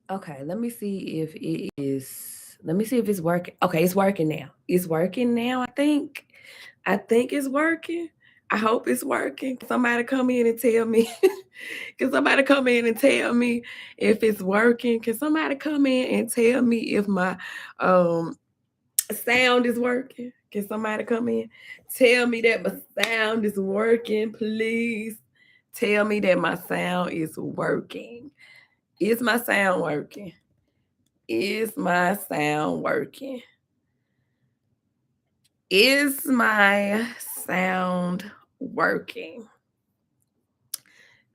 Okay, let me see if it is. Let me see if it's working. Okay, it's working now. It's working now. I think it's working. I hope it's working. Somebody come in and tell me. Can somebody come in and tell me if it's working? Can somebody come in and tell me if my um sound is working? Can somebody come in? Tell me that my sound is working, please. Tell me that my sound is working. Is my sound working? Is my sound working? Is my sound working?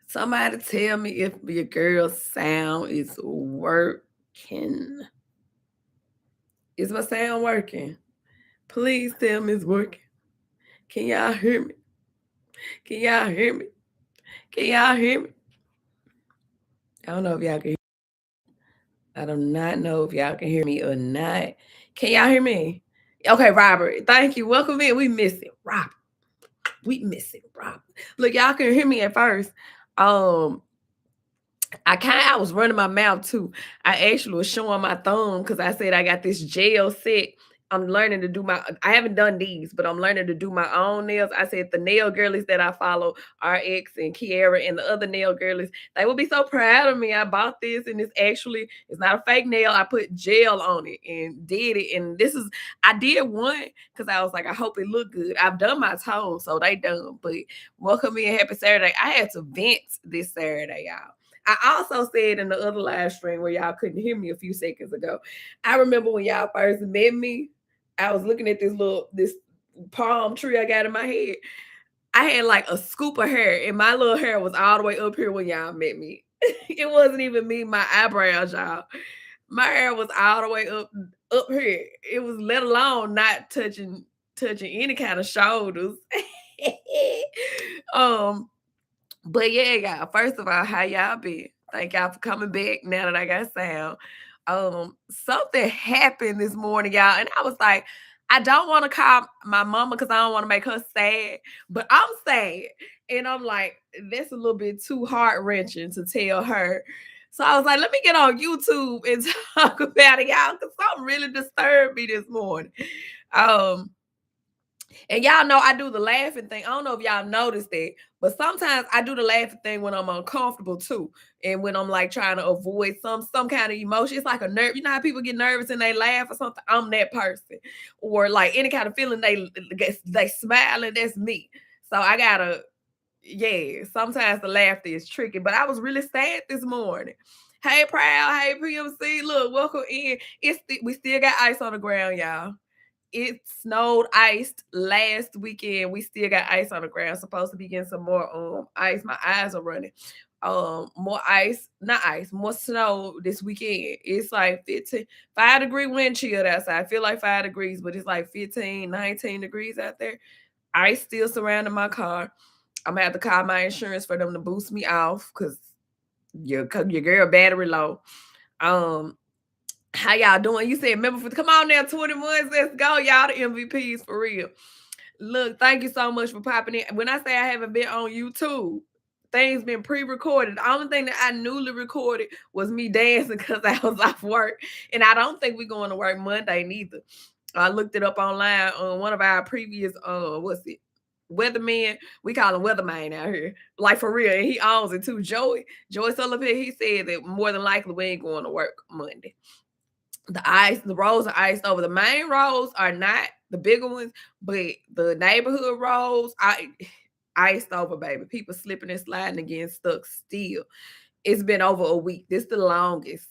Somebody tell me if your girl's sound is working. Is my sound working? Please tell me it's working. Can y'all hear me? Can y'all hear me? Can y'all hear me? I don't know if y'all can hear me. I do not know if y'all can hear me or not. Can y'all hear me? Okay, Robert. Thank you. Welcome in. We miss it. Robert. We miss it, Robert. Look, y'all can hear me at first. Um, I was running my mouth too. I actually was showing my thumb because I said I got this gel set. I'm learning to do I haven't done these, but I'm learning to do my own nails. I said the nail girlies that I follow, RX and Kiara and the other nail girlies, they will be so proud of me. I bought this and it's not a fake nail. I put gel on it and did it. And I did one because I was like, I hope it look good. I've done my toes, so they done. But welcome in, happy Saturday. I had to vent this Saturday, y'all. I also said in the other live stream where y'all couldn't hear me a few seconds ago. I remember when y'all first met me, I was looking at this palm tree I got in my head. I had like a scoop of hair, and my little hair was all the way up here when y'all met me. It wasn't even me, my eyebrows, y'all. My hair was all the way up here. It was let alone not touching any kind of shoulders. um but yeah, y'all. First of all, how y'all been? Thank y'all for coming back now that I got sound. Something happened this morning, y'all, and I was like, I don't want to call my mama because I don't want to make her sad, but I'm sad, and I'm like, that's a little bit too heart wrenching to tell her. So I was like, let me get on YouTube and talk about it, y'all, because something really disturbed me this morning. Um, and y'all know I do the laughing thing. I don't know if y'all noticed that, but sometimes I do the laughing thing when I'm uncomfortable too, and when I'm like trying to avoid some kind of emotion. It's like a nerve. You know how people get nervous and they laugh or something. I'm that person, or like any kind of feeling they smile, and that's me. So I gotta, yeah. Sometimes the laughter is tricky, but I was really sad this morning. Hey, proud. Hey, PMC. Look, welcome in. We still got ice on the ground, y'all. It snowed, iced last weekend. We still got ice on the ground. Supposed to be getting some more ice. My eyes are running. More ice, not ice, more snow this weekend. It's like 5-degree wind chill outside. I feel like 5 degrees, but it's like 15, 19 degrees out there. Ice still surrounding my car. I'm gonna have to call my insurance for them to boost me off because your girl battery low. Um, how y'all doing? You said remember come on now, 21. Let's go. Y'all the MVPs for real. Look, thank you so much for popping in. When I say I haven't been on YouTube, things been pre-recorded. The only thing that I newly recorded was me dancing because I was off work. And I don't think we're going to work Monday neither. I looked it up online on one of our previous what's it? Weatherman. We call him Weatherman out here. Like for real. And he owns it too. Joey Sullivan, he said that more than likely we ain't going to work Monday. The roads are iced over. The main roads are not the bigger ones, but the neighborhood roads iced over, baby. People slipping and sliding and getting stuck still. It's been over a week. This the longest.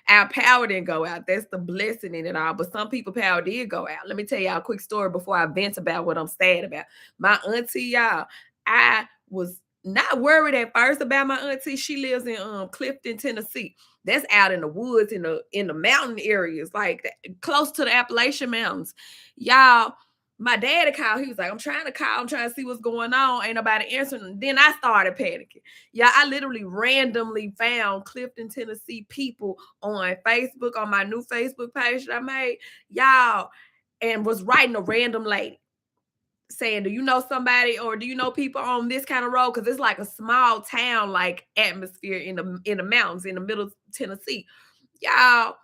Our power didn't go out. That's the blessing in it all. But some people power did go out. Let me tell y'all a quick story before I vent about what I'm sad about. My auntie, y'all, I was not worried at first about my auntie. She lives in Clifton, Tennessee. That's out in the woods, in the mountain areas, like close to the Appalachian Mountains. Y'all, my daddy called. He was like, I'm trying to call. I'm trying to see what's going on. Ain't nobody answering. Then I started panicking. Yeah, I literally randomly found Clifton, Tennessee people on Facebook, on my new Facebook page that I made. Y'all, and was writing a random lady. saying, "Do you know somebody or do you know people on this kind of road?" Because it's like a small town like atmosphere in the mountains in the middle of Tennessee. Y'all,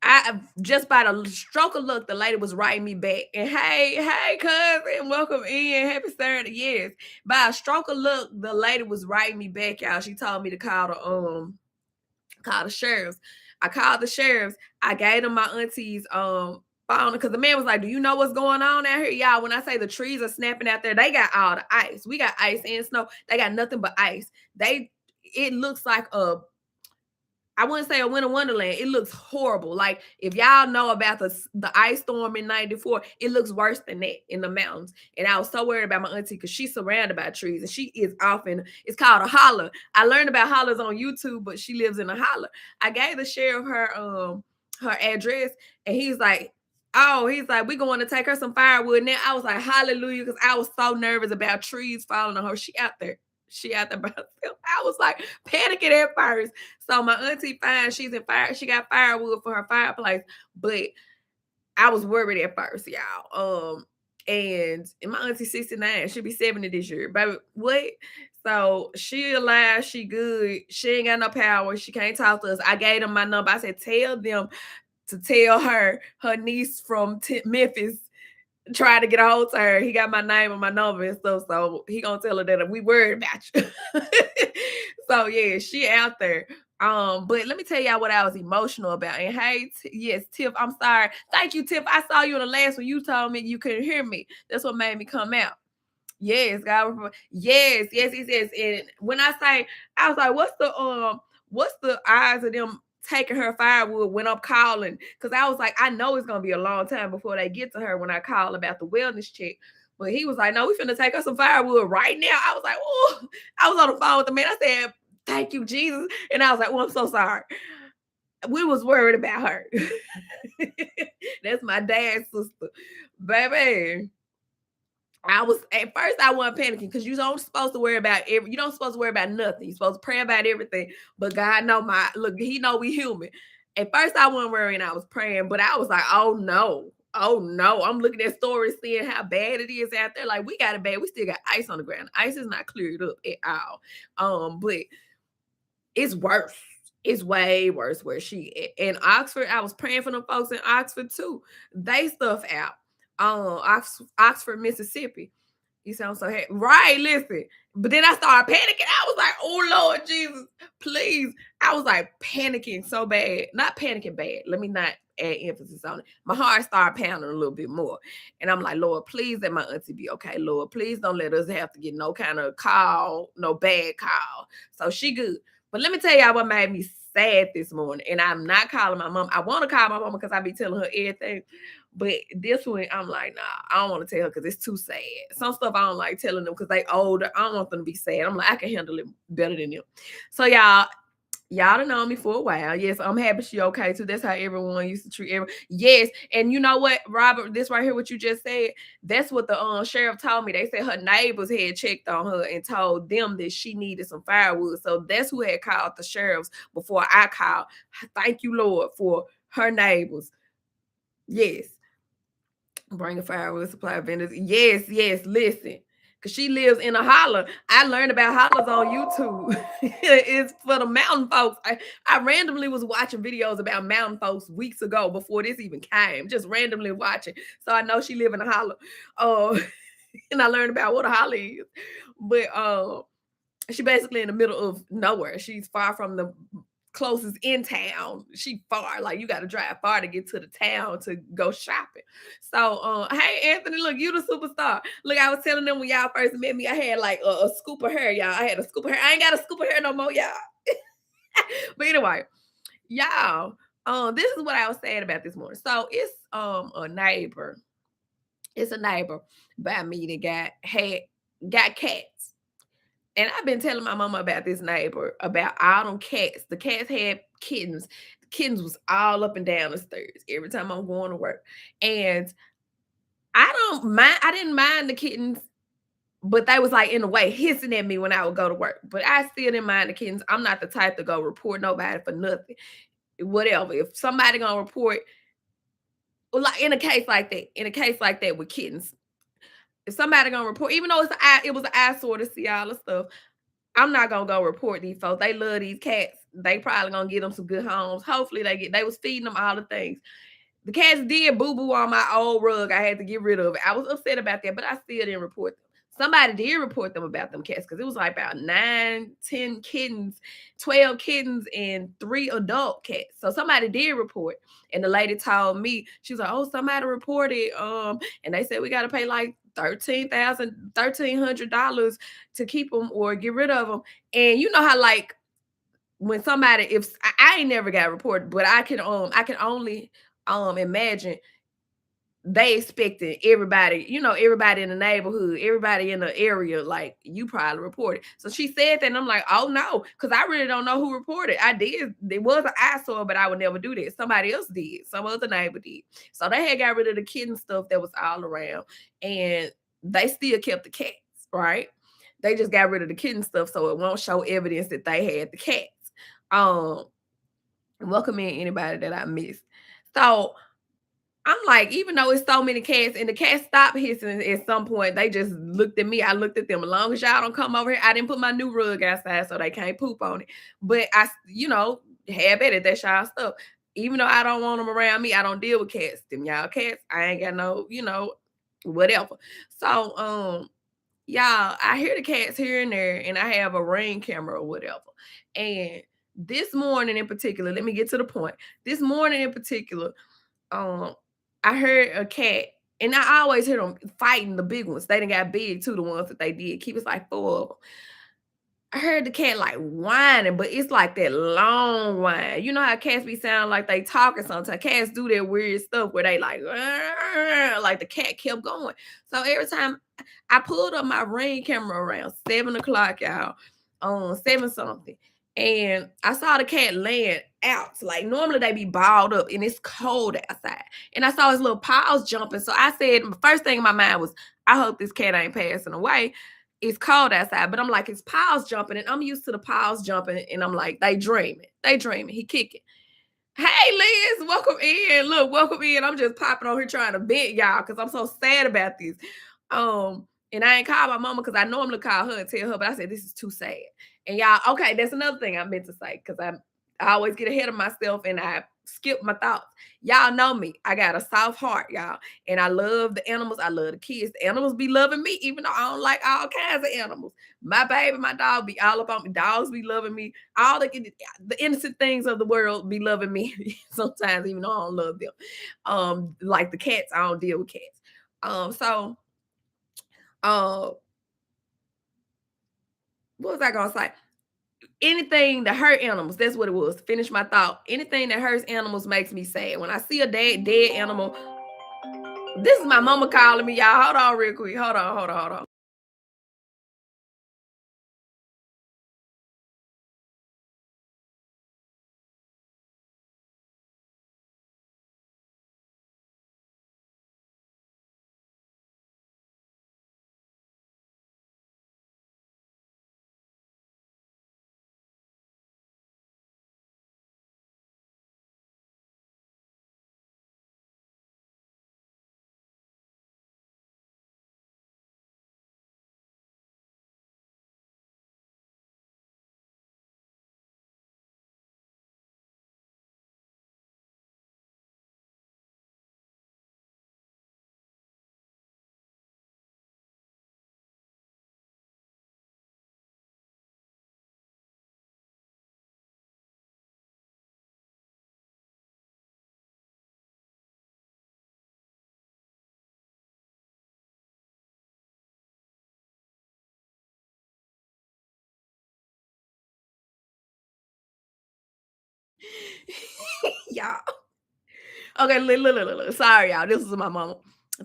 I just by the stroke of luck, the lady was writing me back. And hey, cousin, welcome in. Happy Saturday. Yes. By a stroke of luck, the lady was writing me back, y'all. She told me to call the sheriffs. I called the sheriffs. I gave them my auntie's phone because the man was like, "Do you know what's going on out here?" Y'all, when I say the trees are snapping out there, they got all the ice. We got ice and snow. They got nothing but ice. It looks like I wouldn't say a winter wonderland. It looks horrible. Like if y'all know about the ice storm in '94, it looks worse than that in the mountains. And I was so worried about my auntie because she's surrounded by trees and she is often. It's called a holler. I learned about hollers on YouTube, but she lives in a holler. I gave the sheriff her address, and he's like, "Oh, he's like, we going to take her some firewood now." I was like, "Hallelujah," because I was so nervous about trees falling on her. She out there by herself. I was like panicking at first. So my auntie fine, she's in fire. She got firewood for her fireplace, but I was worried at first, y'all. And my auntie 69, she'll be 70 this year, baby. What? So she alive, she good. She ain't got no power. She can't talk to us. I gave them my number. I said, tell them to tell her niece from Memphis trying to get a hold to her. He got my name and my number and stuff, so he gonna tell her that we worried about you. So yeah, she out there. But let me tell y'all what I was emotional about. And hey, yes, Tiff, I'm sorry. Thank you, Tiff. I saw you in the last one. You told me you couldn't hear me. That's what made me come out. Yes, God. Yes. And when I say, I was like, what's the odds of them taking her firewood when I'm calling? Because I was like, I know it's gonna be a long time before they get to her when I call about the wellness check. But he was like, no, we finna take her some firewood right now. I was like, oh, I was on the phone with the man. I said, thank you, Jesus. And I was like, oh, I'm so sorry. We was worried about her. That's my dad's sister. Baby. I was at first I wasn't panicking because you don't supposed to worry about you don't supposed to worry about nothing. You're supposed to pray about everything. But God know my look, he know we human. At first I wasn't worrying, I was praying, but I was like, oh no. Oh no. I'm looking at stories, seeing how bad it is out there. Like we got it bad. We still got ice on the ground. Ice is not cleared up at all. But it's worse. It's way worse where she at. In Oxford. I was praying for them folks in Oxford too. They stuff out. Oxford, Mississippi. You sound so happy. Right, listen. But then I started panicking. I was like, oh Lord Jesus, please. I was like panicking so bad. Not panicking bad. Let me not add emphasis on it. My heart started pounding a little bit more. And I'm like, Lord, please let my auntie be okay. Lord, please don't let us have to get no kind of call, no bad call. So she good. But let me tell y'all what made me sad this morning. And I'm not calling my mom. I want to call my mom because I be telling her everything. But this one, I'm like, nah, I don't want to tell her because it's too sad. Some stuff I don't like telling them because they older. I don't want them to be sad. I'm like, I can handle it better than them. So y'all done known me for a while. Yes, I'm happy she okay too. That's how everyone used to treat everyone. Yes, and you know what, Robert, this right here, what you just said, that's what the sheriff told me. They said her neighbors had checked on her and told them that she needed some firewood. So that's who had called the sheriffs before I called. Thank you, Lord, for her neighbors. Yes. Bring a firewood supply vendors. Yes, listen. Cause she lives in a holler. I learned about hollers on YouTube. It's for the mountain folks. I randomly was watching videos about mountain folks weeks ago before this even came. Just randomly watching. So I know she live in a holler. And I learned about what a holler is. But she basically in the middle of nowhere. She's far from the closest in town. She far, like you got to drive far to get to the town to go shopping. So hey Anthony, look, you the superstar. Look, I was telling them when y'all first met me, I had like a scoop of hair, y'all. I had a scoop of hair. I ain't got a scoop of hair no more, y'all. But anyway, y'all, this is what I was saying about this morning. So it's a neighbor. It's a neighbor by me that got cats. And I've been telling my mama about this neighbor, about all them cats. The cats had kittens. The kittens was all up and down the stairs every time I'm going to work. And I didn't mind the kittens, but they was like in the way, hissing at me when I would go to work. But I still didn't mind the kittens. I'm not the type to go report nobody for nothing. Whatever. If somebody gonna report, like in a case like that with kittens, If somebody gonna report, even though it was an eyesore to see all the stuff, I'm not gonna go report these folks. They love these cats. They probably gonna get them some good homes. Hopefully they was feeding them all the things. The cats did boo-boo on my old rug. I had to get rid of it. I was upset about that, but I still didn't report them. Somebody did report them about them cats because it was like about 9, 10 kittens, 12 kittens, and 3 adult cats. So somebody did report. And the lady told me, she was like, oh, somebody reported. And they said we gotta pay like $1,300 to keep them or get rid of them. And you know how like when somebody, if I ain't never got reported, but I can only imagine they expected everybody, everybody in the neighborhood, everybody in the area, like you probably reported. So she said that, and I'm like, oh no, because I really don't know who reported. I did. There was an eyesore, but I would never do that. Somebody else did. Some other neighbor did. So they had got rid of the kitten stuff that was all around, and they still kept the cats, right? They just got rid of the kitten stuff so it won't show evidence that they had the cats. Um, welcome in anybody that I missed. So I'm like, even though it's so many cats, and the cats stopped hissing at some point, they just looked at me. I looked at them. As long as y'all don't come over here, I didn't put my new rug outside so they can't poop on it. But have at it. That's y'all stuff. Even though I don't want them around me, I don't deal with cats. Them y'all cats, I ain't got no, whatever. So, y'all, I hear the cats here and there, and I have a Ring camera or whatever. And this morning in particular, let me get to the point. This morning in particular, um, I heard a cat, and I always hear them fighting the big ones. They done got big too, the ones that they did keep. It's like 4 of them. I heard the cat like whining, but it's like that long whine. You know how cats be sounding like they talking sometimes. Cats do that weird stuff where they like the cat kept going. So every time I pulled up my Ring camera around 7 o'clock, y'all, on 7 something, and I saw the cat laying out. Like normally they be balled up and it's cold outside. And I saw his little paws jumping. So I said, the first thing in my mind was, I hope this cat ain't passing away. It's cold outside, but I'm like, his paws jumping, and I'm used to the paws jumping, and I'm like, they dreaming. They dreaming. He kicking. Hey, Liz, welcome in. Look, welcome in. I'm just popping on here trying to vent y'all because I'm so sad about this. And I ain't called my mama because I normally call her and tell her, but I said this is too sad. And y'all, okay, that's another thing I meant to say because I always get ahead of myself and I skip my thoughts. Y'all know me. I got a soft heart, y'all. And I love the animals. I love the kids. The animals be loving me, even though I don't like all kinds of animals. My baby, my dog be all up on me. Dogs be loving me. All the innocent things of the world be loving me sometimes, even though I don't love them. Like the cats, I don't deal with cats. Uh, what was I gonna say? Anything that hurt animals, that's what it was. Finish my thought. Anything that hurts animals makes me sad. When I see a dead animal, this is my mama calling me, y'all. Hold on real quick. Hold on. Y'all. Okay, look. Sorry, y'all. This is my mama.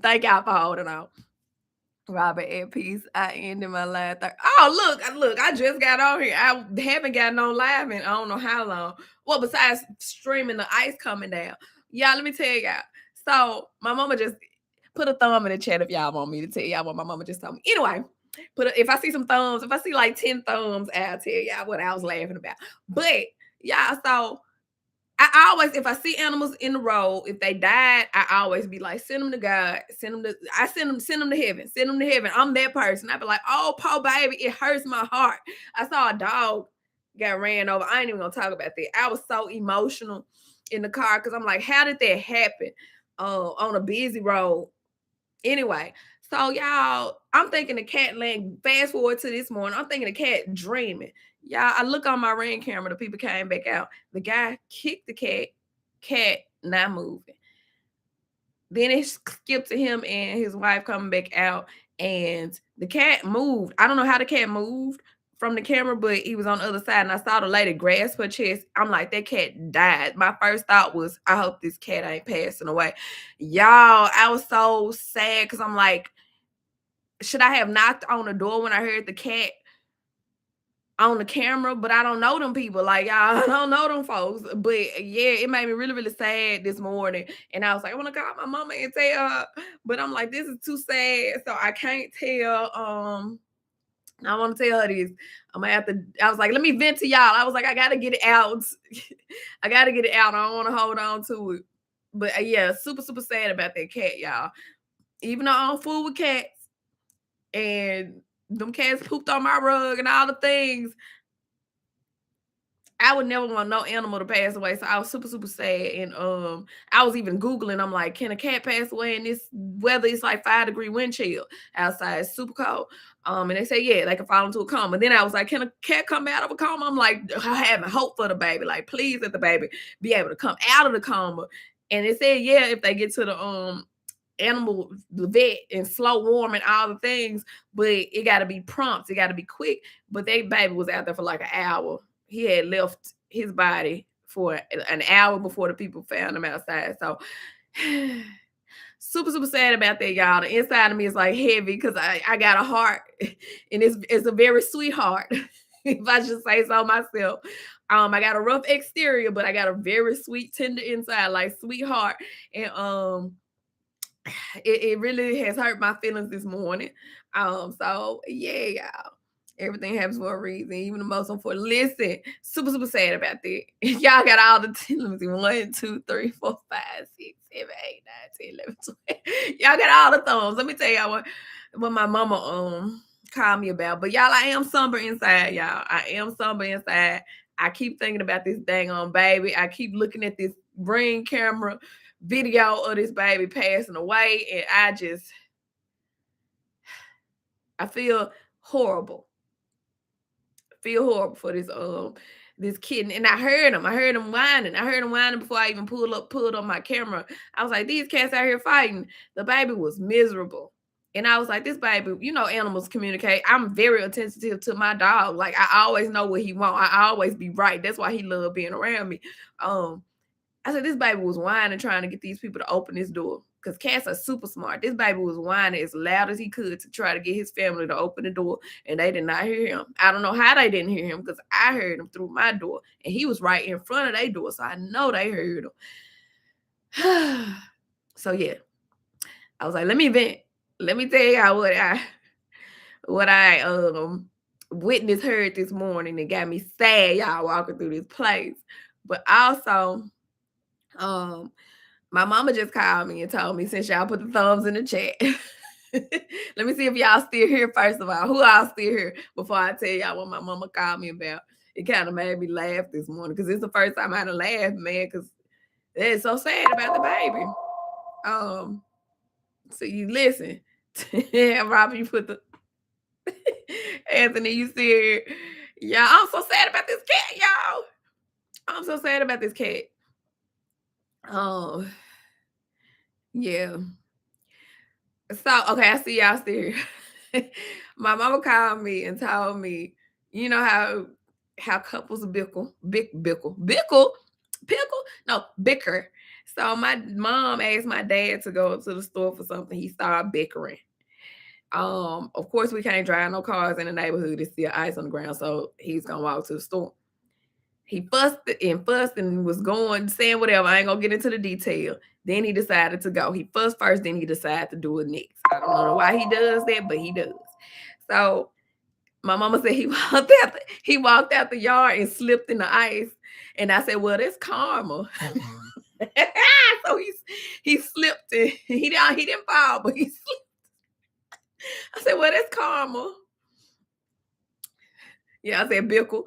Thank y'all for holding on. Robert at peace. I ended my live. Oh, look, I just got on here. I haven't gotten on live in I don't know how long. Well, besides streaming the ice coming down. Y'all, let me tell y'all. So my mama just put a thumb in the chat if y'all want me to tell y'all what my mama just told me. Anyway, if I see some thumbs, if I see like 10 thumbs, I'll tell y'all what I was laughing about. But y'all, so I always, if I see animals in the road, if they died, I always be like, send them to God, send them to, I send them to heaven, send them to heaven. I'm that person. I be like, oh, poor baby, it hurts my heart. I saw a dog got ran over. I ain't even gonna talk about that. I was so emotional in the car because I'm like, how did that happen on a busy road? Anyway, so y'all, I'm thinking the cat land. Fast forward to this morning, I'm thinking the cat dreaming. Y'all, I look on my ring camera. The people came back out. The guy kicked the cat. Cat not moving. Then it skipped to him and his wife coming back out, and the cat moved. I don't know how the cat moved from the camera, but he was on the other side, and I saw the lady grasp her chest. I'm like, that cat died. My first thought was, I hope this cat ain't passing away. Y'all, I was so sad because I'm like, should I have knocked on the door when I heard the cat on the camera? But I don't know them people. Like, y'all, I don't know them folks. But yeah, it made me really, really sad this morning. And I was like, I want to call my mama and tell her. But I'm like, this is too sad. So I can't tell. I want to tell her this. I'm gonna have to. I was like, let me vent to y'all. I was like, I gotta get it out. I gotta get it out. I don't want to hold on to it. But yeah, super, super sad about that cat, y'all. Even though I don't fool with cats, and them cats pooped on my rug and all the things, I would never want no animal to pass away. So I was super, super sad. And I was even Googling, I'm like, can a cat pass away in this weather? It's like 5-degree wind chill outside. It's super cold. And they say, yeah, they can fall into a coma. Then I was like, can a cat come out of a coma? I'm like, having hope for the baby. Like, please let the baby be able to come out of the coma. And they said, yeah, if they get to the animal, the vet, and slow warm and all the things, but it got to be prompt. It got to be quick. But they baby was out there for like an hour. He had left his body for an hour before the people found him outside. So super, super sad about that, y'all. The inside of me is like heavy because I got a heart, and it's a very sweet heart, if I should say so myself. I got a rough exterior, but I got a very sweet, tender inside, like sweetheart. And it really has hurt my feelings this morning. So yeah, y'all. Everything happens for a reason, even the most unfortunate. Listen, super, super sad about that. Y'all got all the let me see, 1, 2, 3, 4, 5, 6, 7, 8, 9, 10, 11, 12. Y'all got all the thumbs. Let me tell y'all what my mama called me about. But y'all, I am somber inside, y'all. I am somber inside. I keep thinking about this dang on baby. I keep looking at this ring camera video of this baby passing away, and I feel horrible. Feel horrible for this kitten. And I heard him whining. I heard him whining before I even pulled up my camera. I was like, these cats out here fighting. The baby was miserable. And I was like, this baby, animals communicate. I'm very attentive to my dog. Like, I always know what he wants. I always be right. That's why he loved being around me. I said, this baby was whining, trying to get these people to open this door. Because cats are super smart. This baby was whining as loud as he could to try to get his family to open the door. And they did not hear him. I don't know how they didn't hear him, because I heard him through my door. And he was right in front of their door. So I know they heard him. So yeah. I was like, let me vent. Let me tell y'all what I witnessed, heard this morning, and got me sad, y'all, walking through this place. But also, my mama just called me and told me, since y'all put the thumbs in the chat. Let me see if y'all still here, first of all. Who all still here before I tell y'all what my mama called me about? It kind of made me laugh this morning, because it's the first time I had to laugh, man, because it's so sad about the baby. So you listen. Robert, you put the Anthony, you see here. Y'all, I'm so sad about this cat, y'all. I'm so sad about this cat. Oh, yeah. So, okay, I see y'all still here. My mama called me and told me, you know how couples bickle, bicker. So my mom asked my dad to go to the store for something. He started bickering. Of course, we can't drive no cars in the neighborhood. It's still ice on the ground, so he's gonna walk to the store. He fussed and was going, saying whatever. I ain't gonna get into the detail. Then he decided to go. He fussed first, then he decided to do it next. I don't know why he does that, but he does. So My mama said he walked out the yard and slipped in the ice. And I said, well, that's karma. So he slipped and he didn't fall, but he slipped. I said, well, that's karma. Yeah, I said Bickle.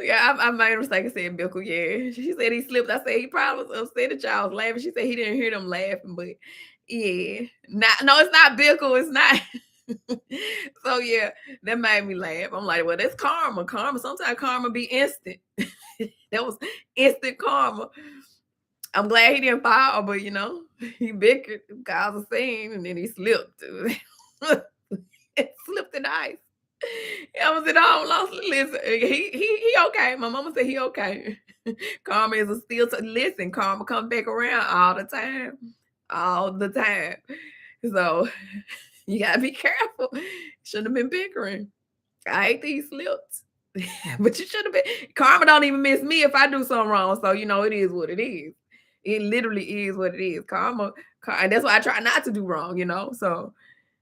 Yeah, I made a mistake and said Bickle. Yeah. She said he slipped. I said he probably was upset that y'all was laughing. She said he didn't hear them laughing, but yeah. No, it's not Bickle. It's not. So yeah, that made me laugh. I'm like, well, that's karma. Karma. Sometimes karma be instant. That was instant karma. I'm glad he didn't fall, but he bickered, caused a scene, and then he slipped. Slipped in the ice. I was at home, lost. Listen, he okay. My mama said he okay. Karma is a still. Listen, karma come back around all the time. So you gotta be careful. Shouldn't have been bickering. I hate these slips. But you should have been. Karma don't even miss me if I do something wrong. So it is what it is. It literally is what it is. Karma, and that's why I try not to do wrong. So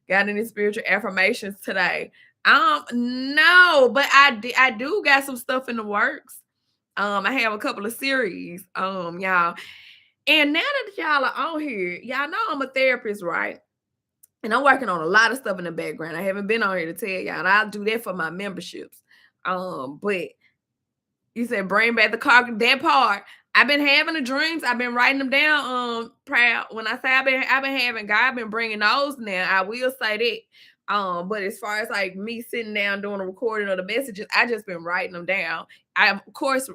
got any spiritual affirmations today? No, but I do got some stuff in the works. I have a couple of series, y'all. And now that y'all are on here, y'all know I'm a therapist, right? And I'm working on a lot of stuff in the background. I haven't been on here to tell y'all, and I'll do that for my memberships. But you said bring back the car. That part. I've been having the dreams. I've been writing them down. Proud. When I say I've been having, God been bringing those now. I will say that. But as far as like me sitting down doing a recording of the messages, I just been writing them down. Of course,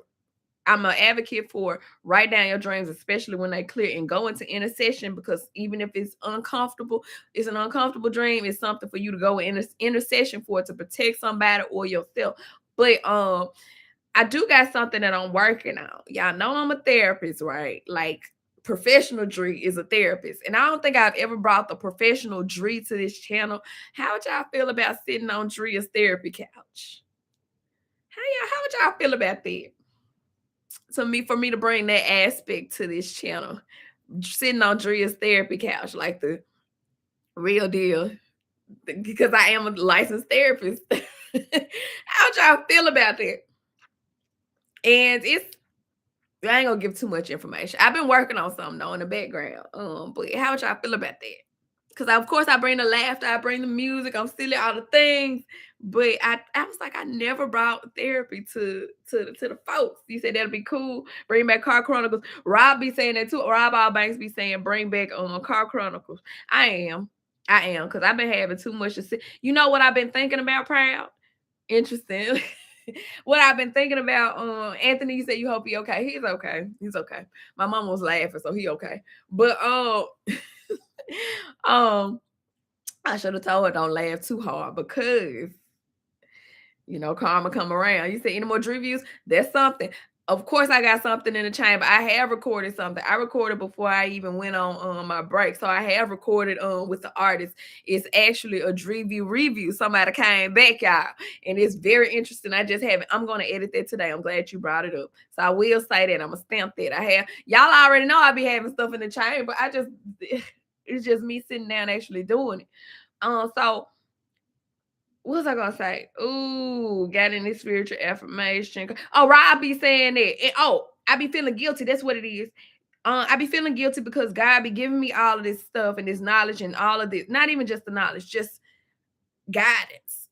I'm an advocate for write down your dreams, especially when they clear, and go into intercession, because even if it's uncomfortable, it's an uncomfortable dream. It's something for you to go in intercession for, to protect somebody or yourself. But I do got something that I'm working on. Y'all know I'm a therapist, right? Like professional Dree is a therapist. And I don't think I've ever brought the professional Dree to this channel. How would y'all feel about sitting on Dree's therapy couch? How would y'all feel about that? For me to bring that aspect to this channel. Sitting on Dree's therapy couch, like the real deal. Because I am a licensed therapist. How would y'all feel about that? And I ain't gonna give too much information. I've been working on something though in the background. But how would y'all feel about that? Because of course I bring the laughter, I bring the music, I'm silly, all the things. But I was like, I never brought therapy to the folks. You said that'd be cool. Bring back Car Chronicles. Rob be saying that too. Rob Allbanks be saying bring back Car Chronicles. I am, because I've been having too much to say. You know what I've been thinking about, Proud? Interesting. What I've been thinking about, Anthony, you said you hope he okay. He's okay. He's okay. My mom was laughing, so he okay. But I should have told her don't laugh too hard, because karma come around. You say any more reviews? That's something. Of course, I got something in the chamber. I have recorded something. I recorded before I even went on my break. So I have recorded with the artist. It's actually a review. Somebody came back, y'all. And it's very interesting. I just haven't. I'm going to edit that today. I'm glad you brought it up. So I will say that. I'm going to stamp that. I have. Y'all already know I be having stuff in the chamber. It's just me sitting down actually doing it. So what was I gonna say? Ooh, got any spiritual affirmation? Oh, Rob be saying that. I be feeling guilty. That's what it is. I be feeling guilty because God be giving me all of this stuff and this knowledge and all of this. Not even just the knowledge, just guidance.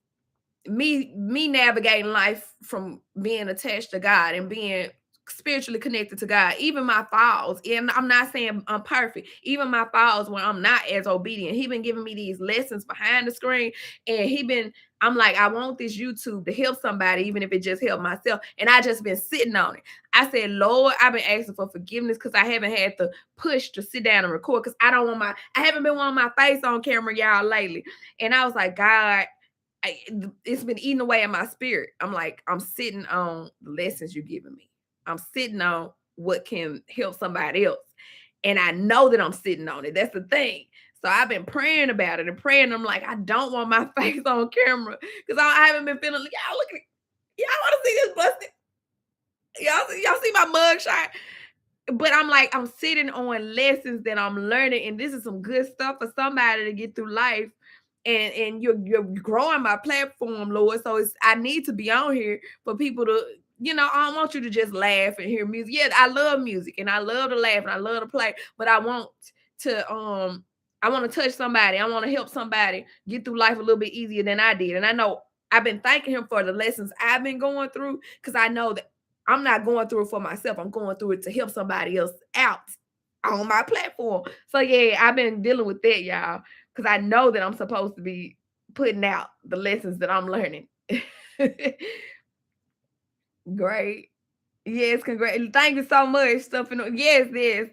Me navigating life from being attached to God and being spiritually connected to God, even my falls. And I'm not saying I'm perfect. Even my falls when I'm not as obedient. He been giving me these lessons behind the screen, and I'm like, I want this YouTube to help somebody, even if it just help myself. And I just been sitting on it. I said, Lord, I've been asking for forgiveness because I haven't had the push to sit down and record, because I haven't been wanting my face on camera, y'all, lately. And I was like, God, it's been eating away at my spirit. I'm like, I'm sitting on the lessons you're giving me. I'm sitting on what can help somebody else. And I know that I'm sitting on it. That's the thing. So I've been praying about it and praying. I'm like, I don't want my face on camera, because I haven't been feeling, y'all look at it. Y'all want to see this busted? Y'all see my mug shot? But I'm like, I'm sitting on lessons that I'm learning. And this is some good stuff for somebody to get through life. and you're growing my platform, Lord. So I need to be on here for people to, I don't want you to just laugh and hear music. Yeah, I love music and I love to laugh and I love to play, but to I want to touch somebody. I want to help somebody get through life a little bit easier than I did. And I know I've been thanking him for the lessons I've been going through, because I know that I'm not going through it for myself. I'm going through it to help somebody else out on my platform. So yeah, I've been dealing with that, y'all, because I know that I'm supposed to be putting out the lessons that I'm learning. Great. Yes, congrats. Thank you so much. Yes, yes.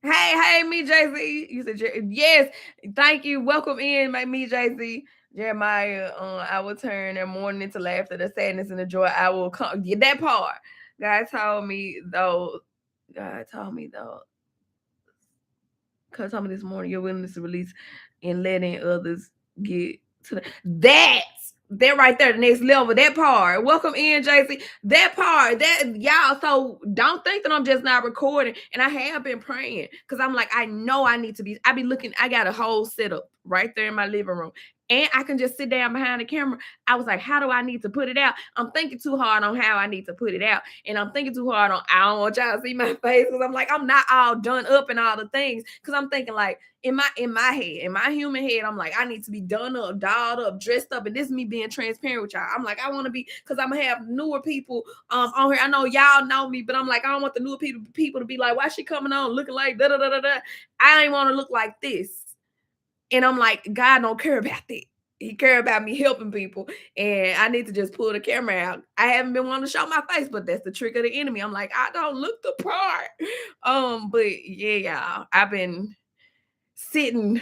Hey, me, Jay Z. You said yes. Thank you. Welcome in, me, Jay Z. Jeremiah. I will turn their mourning into laughter, the sadness and the joy. I will come. Get that part. God told me though. God told me though. God told me this morning, your willingness to release and letting others get to that right there, the next level, that part. Welcome in, JC. That part, that y'all. So don't think that I'm just not recording. And I have been praying because I'm like, I know I need to be. I be looking, I got a whole setup right there in my living room. And I can just sit down behind the camera. I was like, how do I need to put it out? I'm thinking too hard on how I need to put it out. And I'm thinking too hard on, I don't want y'all to see my face, because I'm like, I'm not all done up and all the things. Because I'm thinking like, in my head, in my human head, I'm like, I need to be done up, dolled up, dressed up. And this is me being transparent with y'all. I'm like, I want to be, because I'm gonna have newer people on here. I know y'all know me, but I'm like, I don't want the newer people to be like, why she coming on looking like da da da da da. I ain't want to look like this. And I'm like, God don't care about that. He care about me helping people. And I need to just pull the camera out. I haven't been wanting to show my face, but that's the trick of the enemy. I'm like, I don't look the part. But yeah, y'all, I've been sitting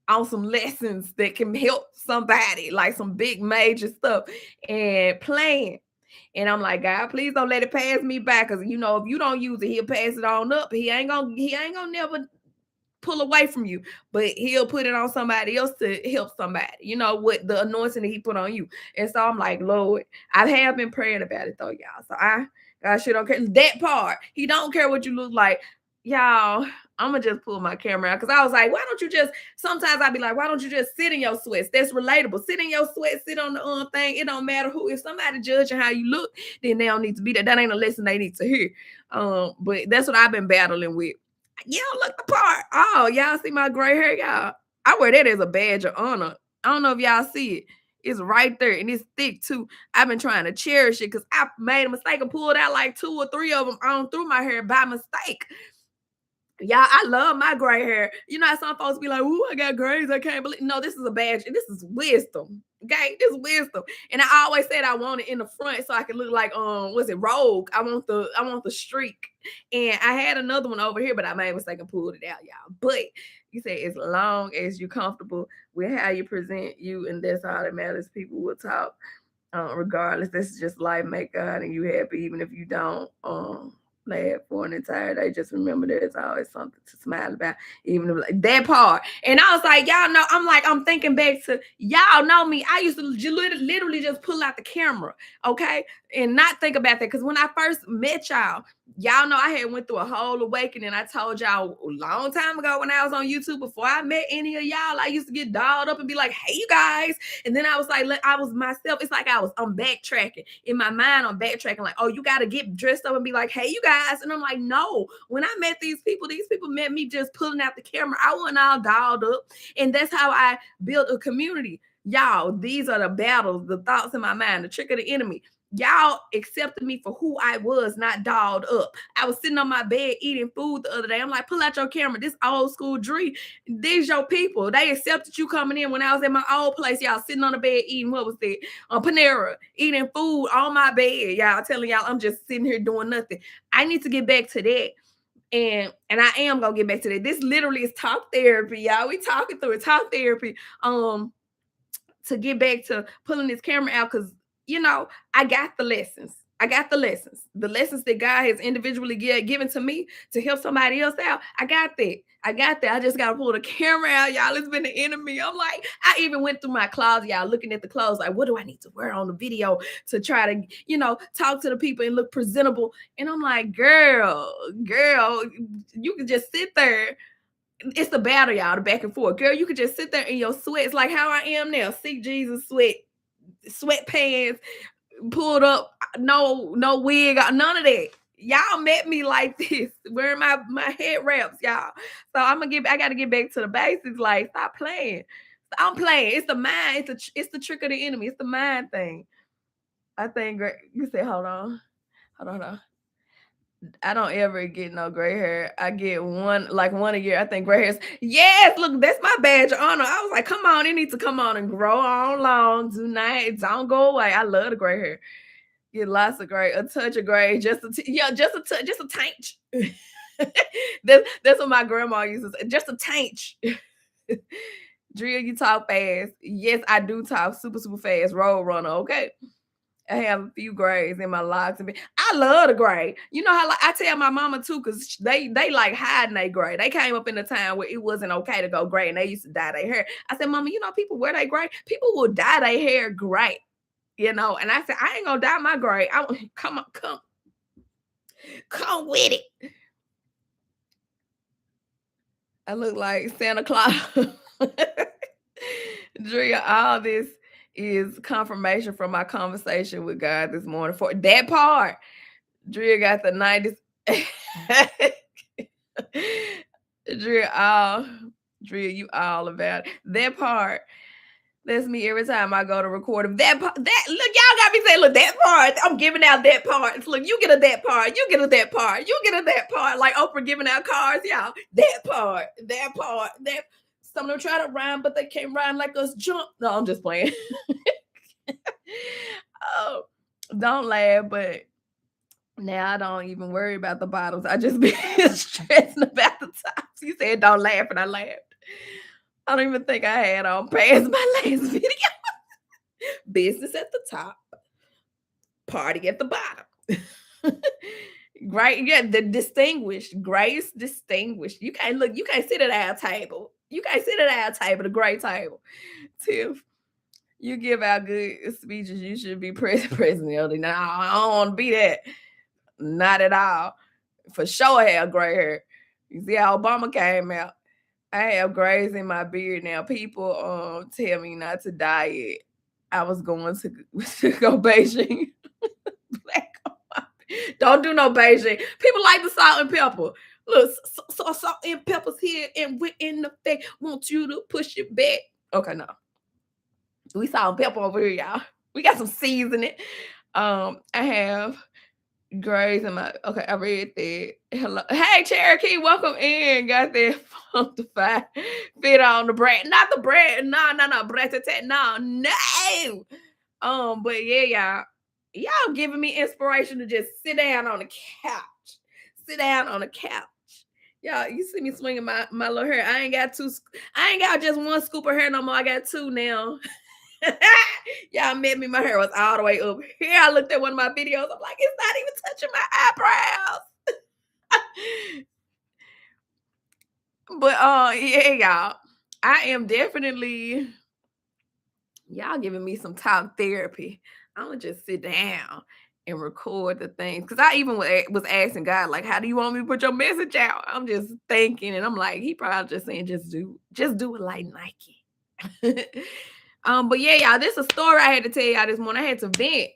on some lessons that can help somebody, like some big major stuff, and playing. And I'm like, God, please don't let it pass me by. Cause if you don't use it, he'll pass it on up. He ain't gonna never pull away from you, but he'll put it on somebody else to help somebody, what the anointing that he put on you. And so I'm like, Lord, I have been praying about it though, y'all. So God sure don't care. That part, he don't care what you look like. Y'all, I'm gonna just pull my camera out, because I was like, why don't you just, sometimes I'd be like, why don't you just sit in your sweats? That's relatable. Sit in your sweats, sit on the thing. It don't matter who. If somebody judging how you look, then they don't need to be there. That ain't a lesson they need to hear. But that's what I've been battling with. Y'all look the part. Oh, y'all see my gray hair, y'all? I wear that as a badge of honor. I don't know if y'all see it. It's right there, and it's thick too. I've been trying to cherish it because I made a mistake and pulled out like 2 or 3 of them on through my hair by mistake. Y'all, I love my gray hair. You know how some folks be like, ooh, I got grays. I can't believe. No, this is a badge. This is wisdom. Okay, this is wisdom. And I always said I want it in the front so I can look like was it Rogue? I want the streak. And I had another one over here, but I made a mistake and pulled it out, y'all. But you say as long as you're comfortable with how you present you, and that's all that matters. People will talk regardless. This is just life. Make God and you happy, even if you don't laugh for an entire day. Just remember there's always something to smile about, even if, like, that part. And I was like, y'all know, I'm thinking back to, y'all know me. I used to literally just pull out the camera, okay, and not think about that. Because when I first met y'all know I had went through a whole awakening. I told y'all a long time ago when I was on YouTube, before I met any of y'all, I used to get dolled up and be like, hey, you guys. And then I was like, I was myself. It's like I'm backtracking. In my mind, I'm backtracking like, oh, you got to get dressed up and be like, hey, you guys. And I'm like, no. When I met these people met me just pulling out the camera. I wasn't all dolled up. And that's how I built a community. Y'all, these are the battles, the thoughts in my mind, the trick of the enemy. Y'all accepted me for who I was, not dolled up. I was sitting on my bed eating food the other day. I'm like, pull out your camera. This old school Dree. These your people. They accepted you coming in when I was at my old place. Y'all sitting on the bed eating, what was that? Panera, eating food on my bed. Y'all telling y'all I'm just sitting here doing nothing. I need to get back to that. And I am gonna get back to that. This literally is talk therapy, y'all. We talking through it, talk therapy. To get back to pulling this camera out, because I got the lessons. The lessons that God has individually given to me to help somebody else out. I got that. I just got to pull the camera out, y'all. It's been the enemy. I'm like, I even went through my closet, y'all, looking at the clothes. Like, what do I need to wear on the video to try to, talk to the people and look presentable? And I'm like, girl, you can just sit there It's the battle, y'all, the back and forth. Girl, you could just sit there in your sweats like how I am now. Seek Jesus sweatpants, pulled up, no wig, none of that. Y'all met me like this, wearing my head wraps, y'all. So I gotta get back to the basics. Like, stop playing. I'm playing. It's the mind. It's the trick of the enemy. It's the mind thing. I think you said, hold on. I don't ever get no gray hair. I get one a year. I think gray hairs. Yes, look, that's my badge of honor. I was like, come on, it needs to come on and grow on long. Don't go away. I love the gray hair. Get lots of gray, a touch of gray, just a touch, just a taint. That's what my grandma uses. Just a taint. Drea, you talk fast. Yes, I do talk super, super fast. Road runner, okay? I have a few grays in my locks. I love the gray. You know how, like, I tell my mama too, because they like hiding their gray. They came up in a time where it wasn't okay to go gray, and they used to dye their hair. I said, Mama, you know people wear their gray. People will dye their hair gray, And I said, I ain't gonna dye my gray. Come with it. I look like Santa Claus. Drea, all this is confirmation from my conversation with God this morning. For that part, Drea got the 90s. Drea, you all about it. That part. That's me every time I go to record. That look, y'all got me saying, look, that part. I'm giving out that part. Look, you get a that part. You get a that part. You get a that part. Like Oprah giving out cards, y'all. That part. That. Some of them try to rhyme, but they can't rhyme like us. Jump. No, I'm just playing. Oh, don't laugh, but now I don't even worry about the bottoms. I just be stressing about the tops. You said don't laugh, and I laughed. I don't even think I had on past my last video. Business at the top, party at the bottom. Great, yeah, the distinguished, grace distinguished. You can't sit at our table. You can't sit at our table, the great table. Tiff, you give out good speeches. You should be president. No, I don't want to be that. Not at all. For sure, I have gray hair. You see how Obama came out. I have grays in my beard now. People tell me not to dye it. I was going to go Beijing. Black on my beard. Don't do no Beijing. People like the salt and pepper. Look, so salt and pepper's here, and we're in the face. Want you to push it back. Okay, no. We salt and pepper over here, y'all. We got some seasoning. I have grays in my, okay, I read that. Hello. Hey, Cherokee, welcome in. Got that funkified fit on the bread. Not the bread. No. No. But yeah, y'all giving me inspiration to just sit down on the couch. Sit down on the couch. Y'all, you see me swinging my little hair. I ain't got just one scoop of hair no more. I got two now. Y'all met me. My hair was all the way up here. I looked at one of my videos. I'm like, it's not even touching my eyebrows. But yeah, y'all. I am definitely, y'all giving me some talk therapy. I'm gonna just sit down and record the things. Cause I even was asking God, like, how do you want me to put your message out? I'm just thinking, and I'm like, he probably just saying, just do it like Nike. But yeah, y'all, this is a story I had to tell y'all this morning. I had to vent.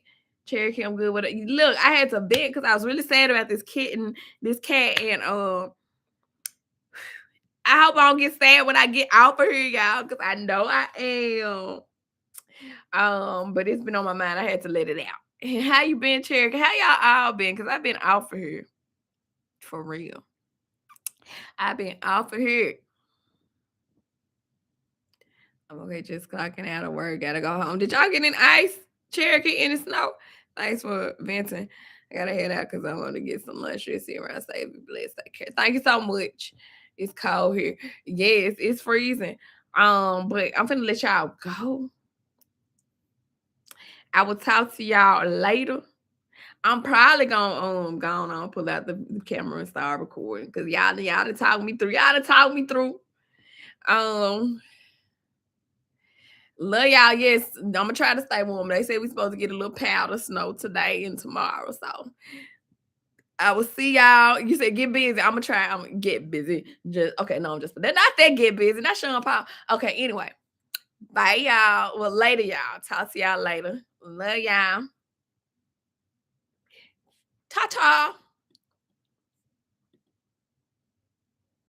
Cherokee, I'm good with it. Look, I had to vent because I was really sad about this cat, and I hope I don't get sad when I get out for here, y'all, because I know I am. But it's been on my mind. I had to let it out. And how you been, Cherokee? How y'all all been? Because I've been out for here. For real. I've been out for here. I'm okay, just clocking out of work. Gotta go home. Did y'all get any ice, Cherokee, any snow? Thanks for venting. I gotta head out because I want to get some lunch. See around. Say, be blessed. Take care. Thank you so much. It's cold here. Yes, it's freezing. But I'm finna let y'all go. I will talk to y'all later. I'm probably gonna pull out the camera and start recording because y'all to talk me through. Y'all to talk me through. Love y'all. Yes, I'm gonna try to stay warm. They say we're supposed to get a little powder snow today and tomorrow. So I will see y'all. You said get busy. I'm gonna try. I'm gonna get busy. Just okay. No, I'm just they're not that get busy. That's Sean Paul. Okay. Anyway, bye y'all. Well, later y'all. Talk to y'all later. Love y'all. Ta ta.